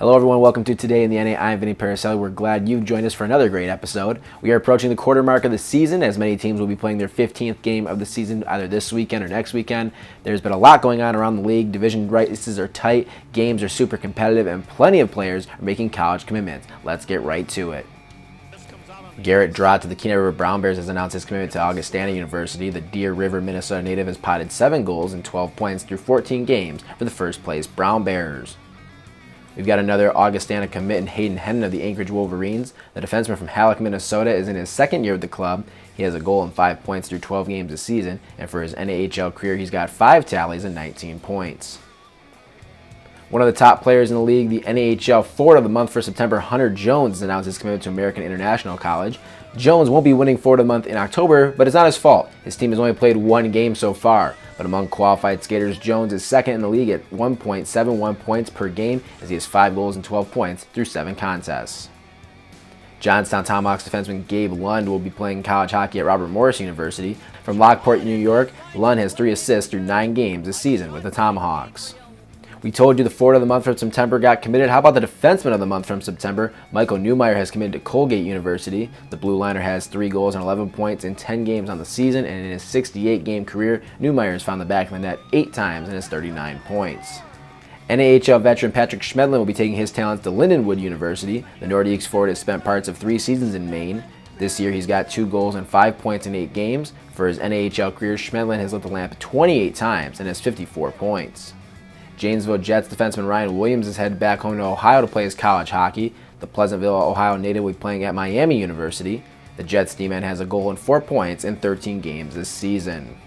Hello everyone, welcome to Today in the NA. I'm Vinny Paracelli. We're glad you've joined us for another great episode. We are approaching the quarter mark of the season, as many teams will be playing their 15th game of the season either this weekend or next weekend. There's been a lot going on around the league. Division races are tight, games are super competitive, and plenty of players are making college commitments. Let's get right to it. Garrett Drott to the Kenai River Brown Bears has announced his commitment to Augustana University. The Deer River, Minnesota native has potted 7 goals and 12 points through 14 games for the first place Brown Bears. We've got another Augustana commit in Hayden Hennon of the Anchorage Wolverines. The defenseman from Halleck, Minnesota is in his second year with the club. He has a goal and 5 points through 12 games this season, and for his NAHL career he's got 5 tallies and 19 points. One of the top players in the league, the NAHL Forward of the Month for September, Hunter Jones, has announced his commitment to American International College. Jones won't be winning Forward of the Month in October, but it's not his fault. His team has only played 1 game so far. But among qualified skaters, Jones is second in the league at 1.71 points per game, as he has 5 goals and 12 points through 7 contests. Johnstown Tomahawks defenseman Gabe Lund will be playing college hockey at Robert Morris University. From Lockport, New York, Lund has 3 assists through 9 games this season with the Tomahawks. We told you the Forward of the Month from September got committed. How about the Defenseman of the Month from September? Michael Newmeyer has committed to Colgate University. The Blue Liner has 3 goals and 11 points in 10 games on the season, and in his 68-game career, Newmeyer has found the back of the net 8 times and has 39 points. NAHL veteran Patrick Schmedlin will be taking his talents to Lindenwood University. The Nordiques forward has spent parts of 3 seasons in Maine. This year he's got 2 goals and 5 points in 8 games. For his NAHL career, Schmedlin has lit the lamp 28 times and has 54 points. Janesville Jets defenseman Ryan Williams is headed back home to Ohio to play his college hockey. The Pleasantville, Ohio native will be playing at Miami University. The Jets D-man has a goal and 4 points in 13 games this season.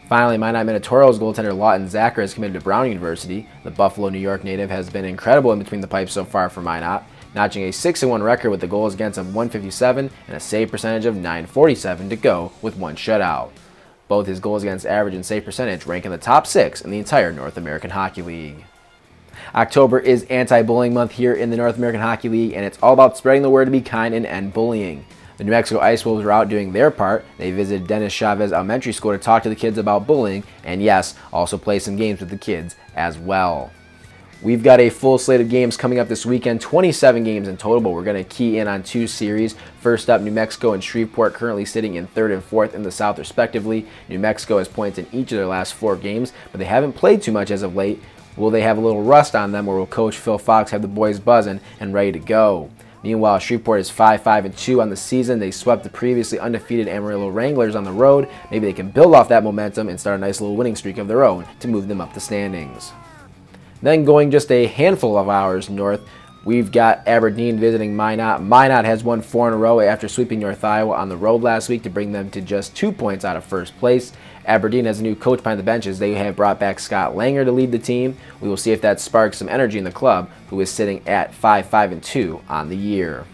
Finally, Minot Minotaur's goaltender Lawton Zacher has committed to Brown University. The Buffalo, New York native has been incredible in between the pipes so far for Minot, notching a 6-1 record with the goals against of 157 and a save percentage of .947 to go with 1 shutout. Both his goals against average and save percentage rank in the top 6 in the entire North American Hockey League. October is Anti-Bullying Month here in the North American Hockey League, and it's all about spreading the word to be kind and end bullying. The New Mexico Ice Wolves are out doing their part. They visited Dennis Chavez Elementary School to talk to the kids about bullying, and yes, also play some games with the kids as well. We've got a full slate of games coming up this weekend, 27 games in total, but we're going to key in on 2 series. First up, New Mexico and Shreveport currently sitting in 3rd and 4th in the South respectively. New Mexico has points in each of their last 4 games, but they haven't played too much as of late. Will they have a little rust on them, or will Coach Phil Fox have the boys buzzing and ready to go? Meanwhile, Shreveport is 5-5-2 on the season. They swept the previously undefeated Amarillo Wranglers on the road. Maybe they can build off that momentum and start a nice little winning streak of their own to move them up the standings. Then going just a handful of hours north, we've got Aberdeen visiting Minot. Minot has won 4 in a row after sweeping North Iowa on the road last week to bring them to just 2 points out of first place. Aberdeen has a new coach behind the benches. They have brought back Scott Langer to lead the team. We will see if that sparks some energy in the club, who is sitting at 5-5-2 on the year.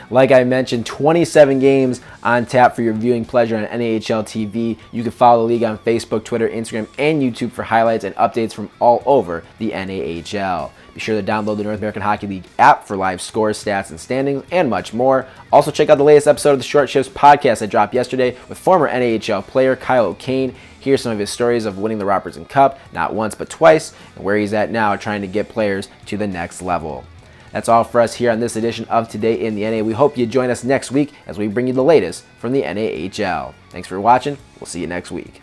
Like I mentioned, 27 games on tap for your viewing pleasure on NAHL TV. You can follow the league on Facebook, Twitter, Instagram, and YouTube for highlights and updates from all over the NAHL. Be sure to download the North American Hockey League app for live scores, stats, and standings, and much more. Also, check out the latest episode of the Short Shifts podcast that dropped yesterday with former NAHL player Kyle O'Kane. Here's some of his stories of winning the Robertson Cup, not once but twice, and where he's at now trying to get players to the next level. That's all for us here on this edition of Today in the NA. We hope you join us next week as we bring you the latest from the NAHL. Thanks for watching. We'll see you next week.